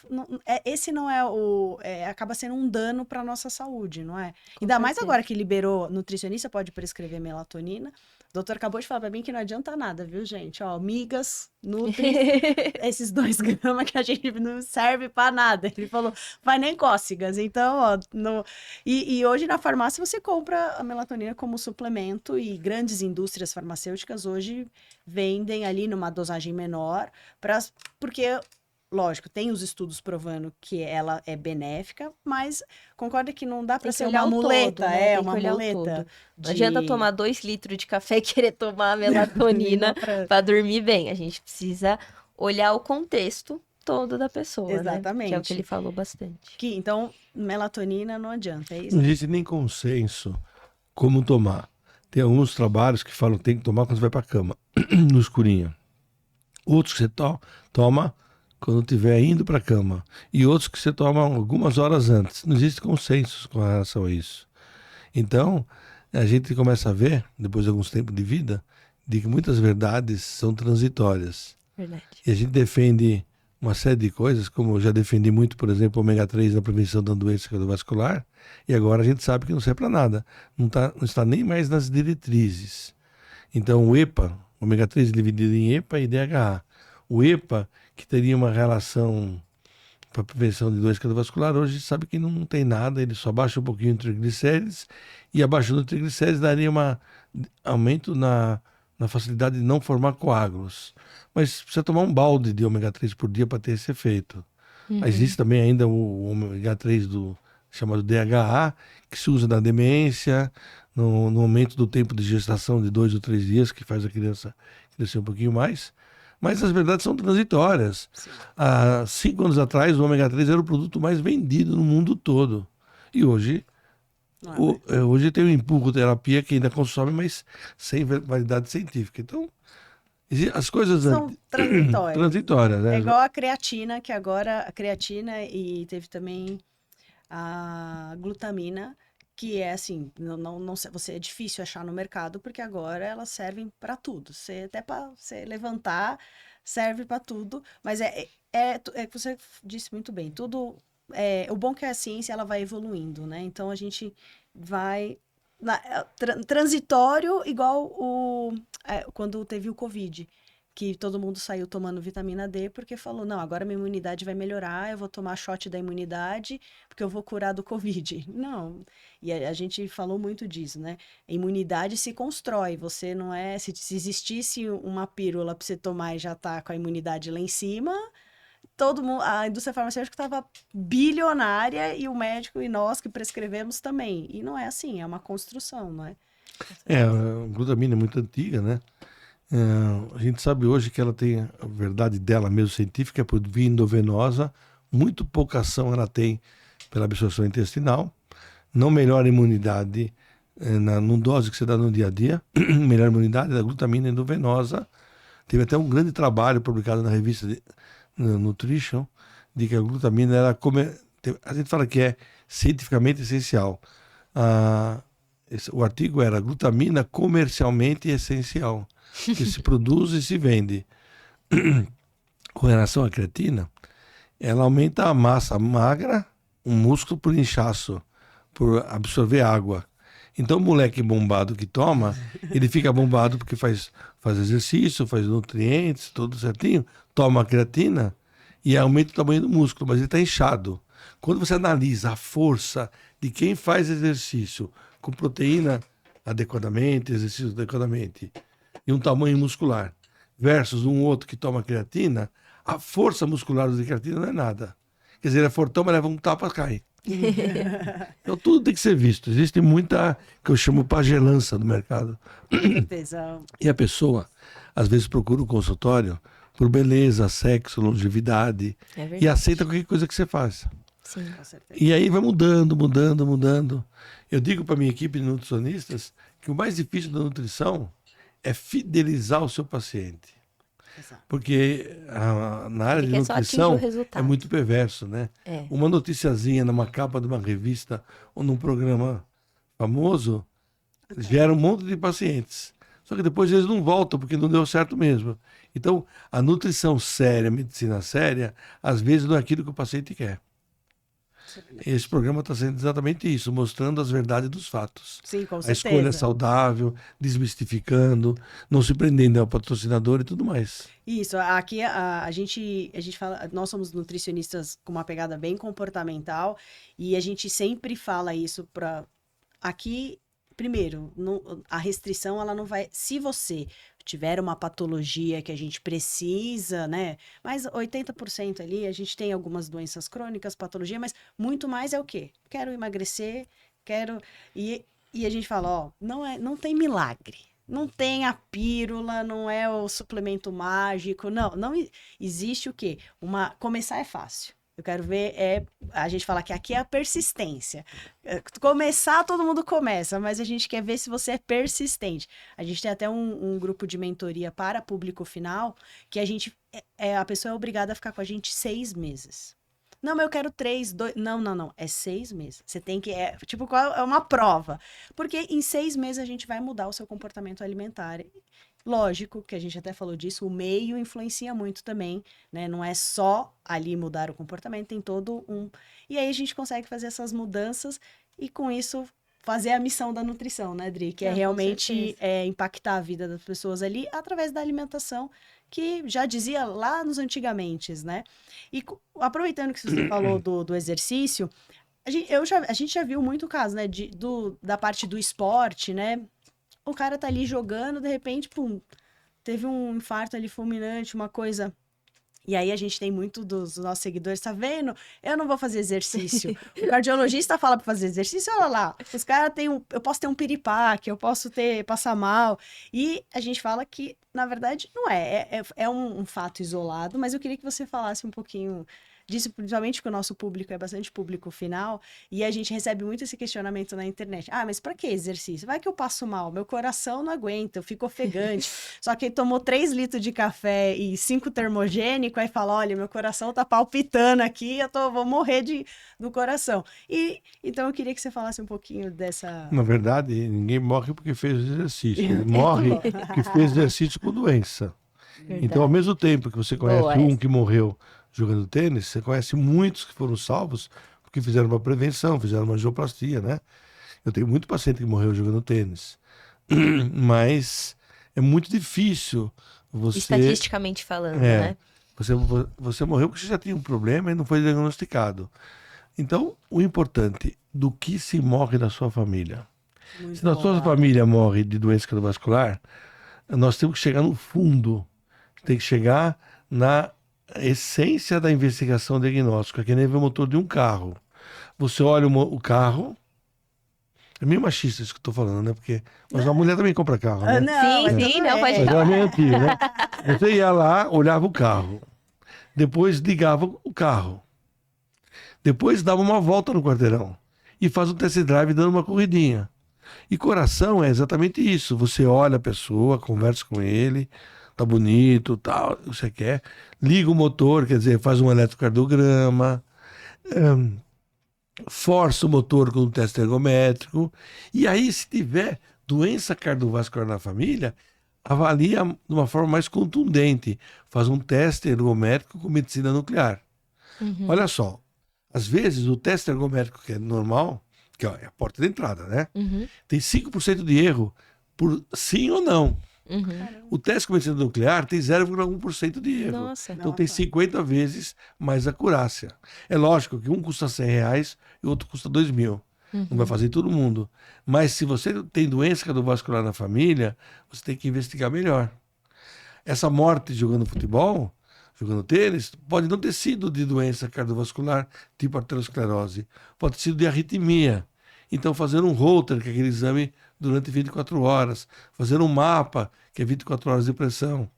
esse não é o... acaba sendo um dano para nossa saúde, não é? Ainda mais agora que liberou, nutricionista pode prescrever melatonina. O doutor acabou de falar para mim que não adianta nada, viu, gente? Ó, migas, nutri, esses 2 gramas que a gente não serve para nada. Ele falou, vai nem cócegas. Então, ó, e hoje na farmácia você compra a melatonina como suplemento e grandes indústrias farmacêuticas hoje vendem ali numa dosagem menor, porque, lógico, tem os estudos provando que ela é benéfica, mas concorda que não dá para ser uma muleta, né? Uma muleta. Não adianta tomar 2 litros de café e querer tomar melatonina para dormir bem. A gente precisa olhar o contexto todo da pessoa, exatamente, né? Que é o que ele falou bastante. Então, melatonina não adianta, é isso? Não existe nem consenso como tomar. Tem alguns trabalhos que falam que tem que tomar quando você vai para a cama, no escurinho. Outros que você toma quando estiver indo para a cama. E outros que você toma algumas horas antes. Não existe consenso com relação a isso. Então, a gente começa a ver, depois de alguns tempos de vida, de que muitas verdades são transitórias. Verdade. E a gente defende uma série de coisas, como eu já defendi muito, por exemplo, o ômega 3 na prevenção da doença cardiovascular, e agora a gente sabe que não serve para nada. Não está nem mais nas diretrizes. Então, o EPA, ômega 3 dividido em EPA e DHA. O EPA, que teria uma relação para prevenção de doença cardiovascular, hoje sabe que não tem nada, ele só baixa um pouquinho o triglicérides, e abaixando o triglicérides daria um aumento na facilidade de não formar coágulos. Mas precisa tomar um balde de ômega 3 por dia para ter esse efeito. Existe também ainda o ômega 3 chamado DHA, que se usa na demência, no aumento do tempo de gestação de 2 ou 3 dias, que faz a criança crescer um pouquinho mais. Mas as verdades são transitórias. Há 5 anos atrás, o ômega 3 era o produto mais vendido no mundo todo. E hoje, hoje tem o empurroterapia que ainda consome, mas sem validade científica. Então, as coisas são transitórias. Né? É igual a creatina, que agora a creatina e teve também a glutamina, que é assim, você é difícil achar no mercado, porque agora elas servem para tudo. Até para você levantar, serve para tudo. Mas que você disse muito bem, tudo. O bom é que a ciência ela vai evoluindo, né? Então a gente vai. Transitório, igual quando teve o Covid, que todo mundo saiu tomando vitamina D porque falou, não, agora minha imunidade vai melhorar, eu vou tomar shot da imunidade porque eu vou curar do Covid. Não, e a gente falou muito disso, né? A imunidade se constrói, você não é... Se existisse uma pílula para você tomar e já tá com a imunidade lá em cima... Todo mundo, a indústria farmacêutica estava bilionária e o médico e nós que prescrevemos também. E não é assim, é uma construção, não é? A glutamina é muito antiga, né? A gente sabe hoje que ela tem a verdade dela mesmo científica, é por via endovenosa, muito pouca ação ela tem pela absorção intestinal, não melhora a imunidade na dose que você dá no dia a dia, melhora a imunidade da glutamina endovenosa. Teve até um grande trabalho publicado na revista Nutrition, de que a glutamina era a gente fala que é cientificamente essencial. O artigo era glutamina comercialmente essencial, que se produz e se vende. Com relação à creatina, ela aumenta a massa magra, um músculo por inchaço, por absorver água. Então o moleque bombado que toma, ele fica bombado porque faz exercício, faz nutrientes, tudo certinho, toma a creatina e aumenta o tamanho do músculo, mas ele está inchado. Quando você analisa a força de quem faz exercício com proteína adequadamente, exercício adequadamente, e um tamanho muscular, versus um outro que toma creatina, a força muscular da creatina não é nada. Quer dizer, ele é fortão, mas leva um tapa, cai. Então tudo tem que ser visto. Existe muita, que eu chamo pagelança no mercado. Com certeza. E a pessoa, às vezes, procura um consultório por beleza, sexo, longevidade, É e verdade. aceita qualquer coisa que você faça. Sim. Com certeza. E aí vai mudando, mudando, mudando. Eu digo para minha equipe de nutricionistas que o mais difícil da nutrição é fidelizar o seu paciente. Exato. Porque na área Ele de quer só atingir nutrição o resultado. é muito perverso, né? É. Uma noticiazinha numa capa de uma revista ou num programa famoso gera um monte de pacientes. Só que depois eles não voltam porque não deu certo mesmo. Então, a nutrição séria, a medicina séria, às vezes não é aquilo que o paciente quer. Esse programa está sendo exatamente isso, mostrando as verdades dos fatos. Sim, com A certeza. escolha saudável, desmistificando, não se prendendo ao patrocinador e tudo mais. Isso, aqui a gente fala, nós somos nutricionistas com uma pegada bem comportamental e a gente sempre fala isso para aqui, primeiro, a restrição ela não vai, se você tiver uma patologia que a gente precisa, né? Mas 80% ali, a gente tem algumas doenças crônicas, patologia, mas muito mais é o quê? Quero emagrecer, quero e a gente fala, ó, não tem milagre. Não tem a pílula, não é o suplemento mágico, não existe o quê? Começar é fácil. Eu quero ver, a gente fala que aqui é a persistência. Começar, todo mundo começa, mas a gente quer ver se você é persistente. A gente tem até um grupo de mentoria para público final, que a pessoa é obrigada a ficar com a gente 6 meses. Não, mas eu quero 3, 2... Não. É 6 meses. Você tem que... É uma prova. Porque em 6 meses a gente vai mudar o seu comportamento alimentar. Lógico que a gente até falou disso, o meio influencia muito também, né? Não é só ali mudar o comportamento, tem todo um... E aí a gente consegue fazer essas mudanças e com isso fazer a missão da nutrição, né, Dri? Que é Com realmente certeza. impactar a vida das pessoas ali através da alimentação, que já dizia lá nos antigamente, né? E aproveitando que você falou do exercício, a gente já viu muito caso, né, da parte do esporte, né? O cara tá ali jogando, de repente, pum, teve um infarto ali fulminante, uma coisa. E aí a gente tem muito dos nossos seguidores, tá vendo? Eu não vou fazer exercício. O cardiologista fala pra fazer exercício, olha lá. Os caras têm eu posso ter um piripaque, eu posso passar mal. E a gente fala que, na verdade, não é um fato isolado, mas eu queria que você falasse um pouquinho disso, principalmente porque o nosso público é bastante público final, e a gente recebe muito esse questionamento na internet. Ah, mas pra que exercício? Vai que eu passo mal, meu coração não aguenta, eu fico ofegante. Só que ele tomou 3 litros de café e 5 termogênico, aí fala, olha, meu coração tá palpitando aqui, vou morrer do coração. Então eu queria que você falasse um pouquinho dessa... Na verdade, ninguém morre porque fez exercício. Ele morre porque fez exercício com doença. Verdade. Então, ao mesmo tempo que você conhece Boa um essa. que morreu jogando tênis, você conhece muitos que foram salvos porque fizeram uma prevenção, fizeram uma angioplastia, né? Eu tenho muito paciente que morreu jogando tênis. Mas é muito difícil você... Estatisticamente falando, É. né? Você morreu porque você já tinha um problema e não foi diagnosticado. Então, o importante, do que se morre da sua família? Muito Se na sua bom. família morre de doença cardiovascular, nós temos que chegar no fundo. Tem que chegar na essência da investigação diagnóstica, que nem ver o motor de um carro. Você olha o carro... É meio machista isso que eu tô falando, né? Mas a mulher também compra carro, Ah, né? não, Sim, mas sim, tudo não, bem. pode Mas falar. era meio antigo, né? Você ia lá, olhava o carro. Depois ligava o carro. Depois dava uma volta no quarteirão. E faz um test drive dando uma corridinha. E coração é exatamente isso. Você olha a pessoa, conversa com ele, tá bonito, tal, você quer. Liga o motor, quer dizer, faz um eletrocardiograma. Força o motor com um teste ergométrico. E aí, se tiver doença cardiovascular na família, avalia de uma forma mais contundente. Faz um teste ergométrico com medicina nuclear. Uhum. Olha só, às vezes o teste ergométrico que é normal, que é a porta de entrada, né? Uhum. Tem 5% de erro por sim ou não. Uhum. O teste com medicina nuclear tem 0,1% de erro. Nossa. Então tem Nossa. 50 vezes mais acurácia. É lógico que um custa R$100 e o outro custa 2.000. Não vai fazer em todo mundo. Mas se você tem doença cardiovascular na família, você tem que investigar melhor. Essa morte jogando futebol, jogando tênis, pode não ter sido de doença cardiovascular, tipo arteriosclerose, pode ter sido de arritmia. Então, fazer um Holter, que é aquele exame durante 24 horas, fazer um mapa, que é 24 horas de pressão.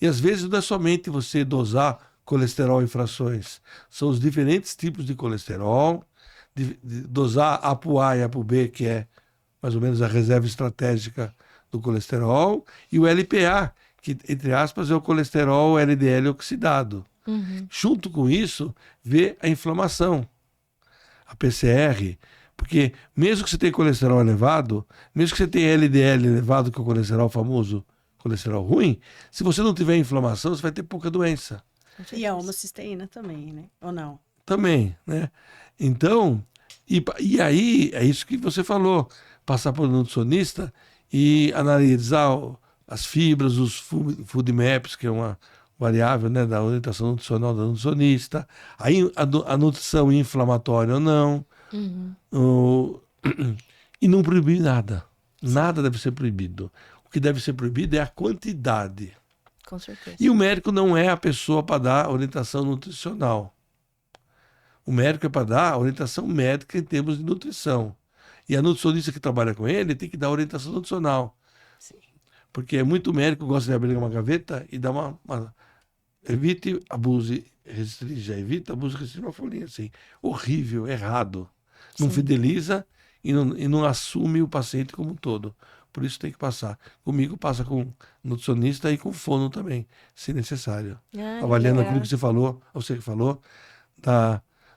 E às vezes não é somente você dosar colesterol em frações, são os diferentes tipos de colesterol, de dosar ApoA e ApoB, que é mais ou menos a reserva estratégica do colesterol, e o LPA, que, entre aspas, é o colesterol LDL oxidado. Junto com isso, ver a inflamação, a PCR, porque mesmo que você tenha colesterol elevado, mesmo que você tenha LDL elevado, que é o colesterol famoso, colesterol ruim, se você não tiver inflamação, você vai ter pouca doença. E a homocisteína também, né? Ou não? Também, né? Então, e aí, é isso que você falou, passar por um nutricionista e analisar as fibras, os food maps, que é uma variável, né, da orientação nutricional do nutricionista, aí a nutrição inflamatória ou não, e não proibir nada. Nada deve ser proibido. O que deve ser proibido é a quantidade. Com certeza. E o médico não é a pessoa para dar orientação nutricional. O médico é para dar orientação médica em termos de nutrição. E a nutricionista que trabalha com ele tem que dar orientação nutricional. Sim. Porque muito médico gosta de abrir uma gaveta e dar evite, abuse, restrinja. Evite, abuse, restrinja uma folhinha assim. Horrível, errado. Não Sim. fideliza e não assume o paciente como um todo. Por isso tem que passar. Comigo passa com nutricionista e com fono também, se necessário. Avaliando legal. aquilo que você falou,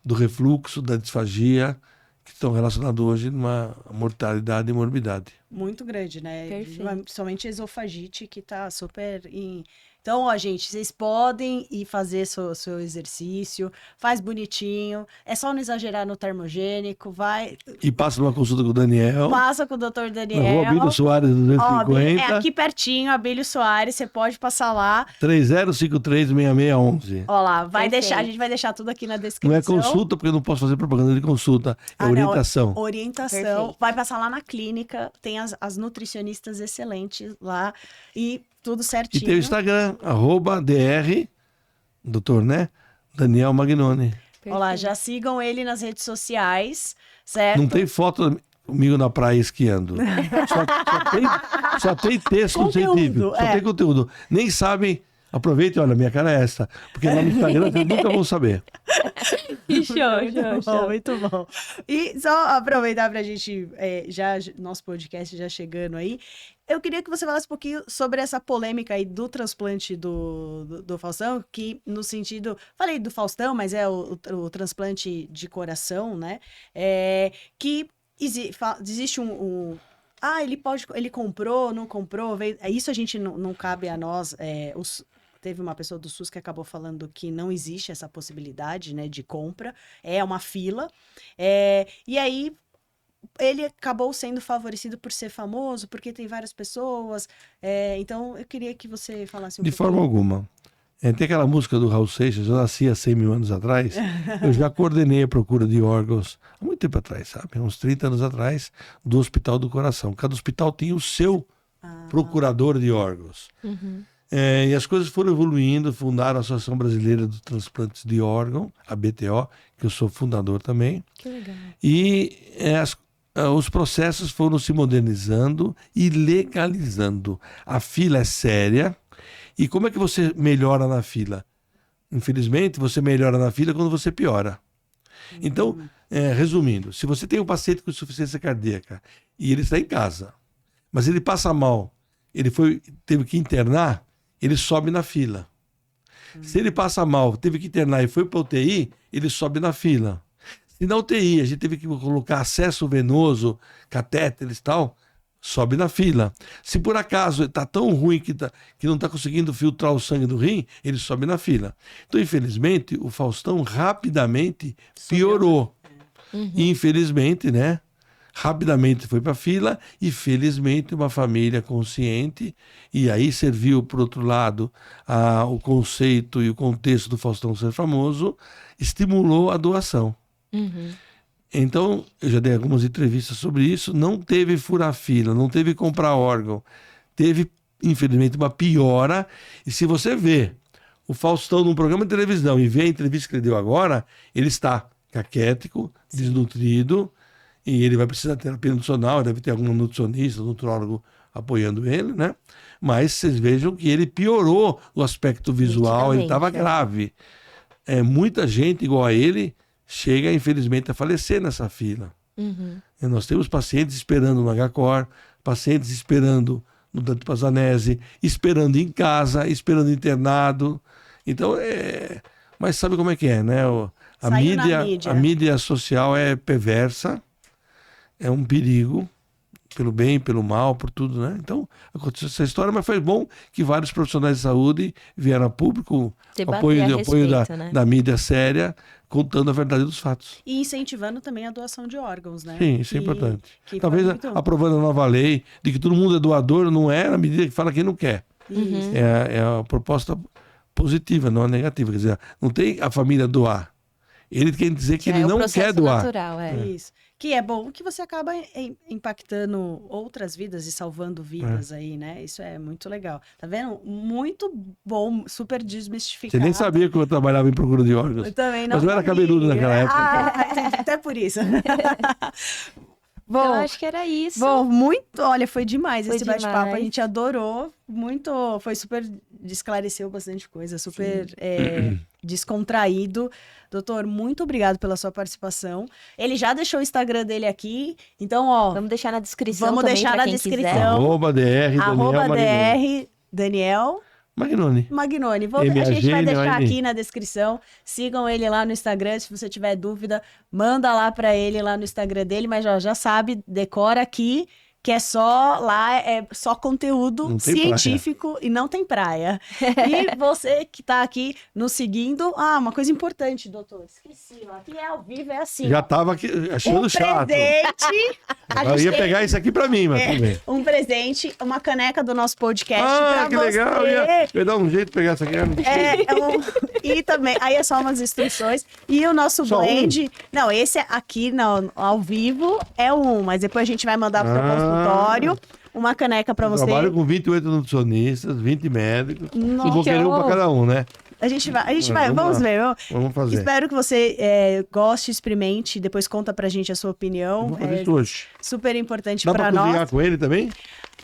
do refluxo, da disfagia, que estão relacionados hoje numa mortalidade e morbidade. Muito grande, né? Perfeito. Principalmente a esofagite, que tá super em... Então, ó, gente, vocês podem ir fazer seu exercício, faz bonitinho, é só não exagerar no termogênico, vai, E passa numa consulta com o Daniel, passa com o Dr. na rua Daniel. Abílio Soares Ó, 250, é aqui pertinho, Abílio Soares, você pode passar lá. 3053-6611. Ó lá, vai Perfeito. deixar, a gente vai deixar tudo aqui na descrição. Não é consulta, porque eu não posso fazer propaganda de consulta, é Ah, não, orientação. Orientação. Perfeito. Vai passar lá na clínica, tem as nutricionistas excelentes lá e tudo E certinho. tem o Instagram, @dr, doutor, né? Daniel Magnoni. Ó lá, Perfeito. já sigam ele nas redes sociais, certo? Não tem foto comigo na praia esquiando. Só tem texto Conteúdo, científico. Só é. tem conteúdo. Nem sabem. Aproveite, olha, minha cara é essa. Porque lá no Instagram vocês nunca vão saber. Show. Muito bom. E só aproveitar pra gente, nosso podcast já chegando aí, eu queria que você falasse um pouquinho sobre essa polêmica aí do transplante do Faustão, que no sentido, falei do Faustão, mas é o transplante de coração, né? Que existe ele comprou, não comprou, isso a gente não cabe a nós, teve uma pessoa do SUS que acabou falando que não existe essa possibilidade, né, de compra, é uma fila, e aí ele acabou sendo favorecido por ser famoso, porque tem várias pessoas, então eu queria que você falasse um De pouquinho. forma alguma. Tem aquela música do Raul Seixas, eu nasci há 100 mil anos atrás, eu já coordenei a procura de órgãos, há muito tempo atrás, sabe? Uns 30 anos atrás, do Hospital do Coração. Cada hospital tinha o seu procurador de órgãos. E as coisas foram evoluindo, fundaram a Associação Brasileira dos Transplantes de Órgão, a BTO, que eu sou fundador também. Que legal. E os processos foram se modernizando e legalizando. A fila é séria. E como é que você melhora na fila? Infelizmente, você melhora na fila quando você piora. Então, resumindo, se você tem um paciente com insuficiência cardíaca e ele está em casa, mas ele passa mal, teve que internar, ele sobe na fila. Se ele passa mal, teve que internar e foi para UTI, ele sobe na fila. Se na UTI a gente teve que colocar acesso venoso, catéteres e tal, sobe na fila. Se por acaso está tão ruim que não está conseguindo filtrar o sangue do rim, ele sobe na fila. Então, infelizmente, o Faustão rapidamente piorou. E, infelizmente, né? Rapidamente foi para a fila e, felizmente, uma família consciente, e aí serviu, por outro lado, o conceito e o contexto do Faustão ser famoso, estimulou a doação. Então, eu já dei algumas entrevistas sobre isso, não teve furar fila, não teve comprar órgão, teve, infelizmente, uma piora, e se você vê o Faustão num programa de televisão e vê a entrevista que ele deu agora, ele está caquético, desnutrido, e ele vai precisar de terapia nutricional, deve ter algum nutricionista, nutrólogo apoiando ele, né? Mas vocês vejam que ele piorou o aspecto visual, ele estava grave. Muita gente igual a ele chega, infelizmente, a falecer nessa fila. E nós temos pacientes esperando no HCOR, pacientes esperando no Dante Pazzanese, esperando em casa, esperando internado. Então, mas sabe como é que é, né? A mídia social é perversa, é um perigo, pelo bem, pelo mal, por tudo, né? Então, aconteceu essa história, mas foi bom que vários profissionais de saúde vieram a público, apoio da mídia séria, contando a verdade dos fatos. E incentivando também a doação de órgãos, né? Sim, isso é importante. Talvez aprovando a nova lei de que todo mundo é doador, não é na medida que fala quem não quer. É a proposta positiva, não a negativa. Quer dizer, não tem a família doar. Ele quer dizer que ele não quer doar. Natural, Isso. Que é bom que você acaba impactando outras vidas e salvando vidas aí, né? Isso é muito legal. Tá vendo? Muito bom, super desmistificado. Você nem sabia que eu trabalhava em procura de órgãos. Eu também não. Mas eu era cabeludo naquela época. Até por isso. Bom, eu acho que era isso. Bom, olha, foi demais esse bate-papo, a gente adorou, foi super, esclareceu bastante coisa, super descontraído. Doutor, muito obrigado pela sua participação. Ele já deixou o Instagram dele aqui, então, ó... Vamos deixar na descrição Vamos também, deixar na descrição. @DR Daniel Magnoni. A gente vai deixar aqui na descrição. Sigam ele lá no Instagram. Se você tiver dúvida, manda lá para ele lá no Instagram dele. Mas já sabe, decora aqui que é só conteúdo científico e não tem praia. E você que tá aqui nos seguindo, uma coisa importante, doutor, esqueci, aqui é ao vivo, é assim. Já tava aqui achando chato. Presente. Eu ia pegar isso aqui pra mim, mas tudo bem. Um presente, uma caneca do nosso podcast pra que você. legal, eu ia dar um jeito de pegar essa aqui. E também, aí é só umas instruções. E o nosso blend, não, esse aqui ao vivo é mas depois a gente vai mandar pro seu consultório, uma caneca pra você. Eu trabalho com 28 nutricionistas, 20 médicos. Nossa, eu vou querer um pra cada um, né? A gente vai, vamos ver. Vamos fazer. Espero que você goste, experimente, depois conta pra gente a sua opinião. Vamos fazer isso hoje. Super importante pra nós. Dá pra cozinhar com ele também?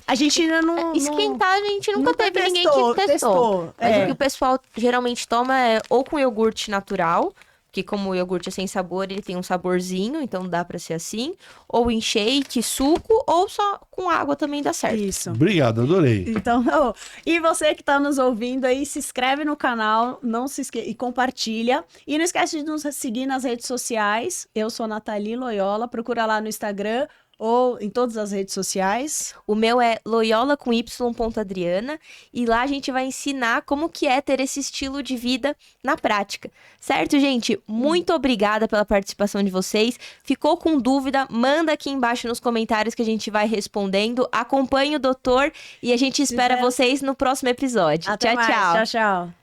A gente ainda não... Esquentar, a gente nunca teve ninguém que testou. Mas o que o pessoal geralmente toma é ou com iogurte natural, que como o iogurte é sem sabor, ele tem um saborzinho, então dá pra ser assim. Ou em shake, suco, ou só com água também dá certo. Isso. Obrigado, adorei. Então, e você que tá nos ouvindo aí, se inscreve no canal, não se esqueça, e compartilha. E não esquece de nos seguir nas redes sociais. Eu sou Nathalie Loyola, procura lá no Instagram ou em todas as redes sociais. O meu é Loyola com Y.Adriana, e lá a gente vai ensinar como que é ter esse estilo de vida na prática. Certo, gente? Muito obrigada pela participação de vocês. Ficou com dúvida? Manda aqui embaixo nos comentários que a gente vai respondendo. Acompanhe o doutor e a gente espera vocês no próximo episódio. Até mais. Tchau. Tchau.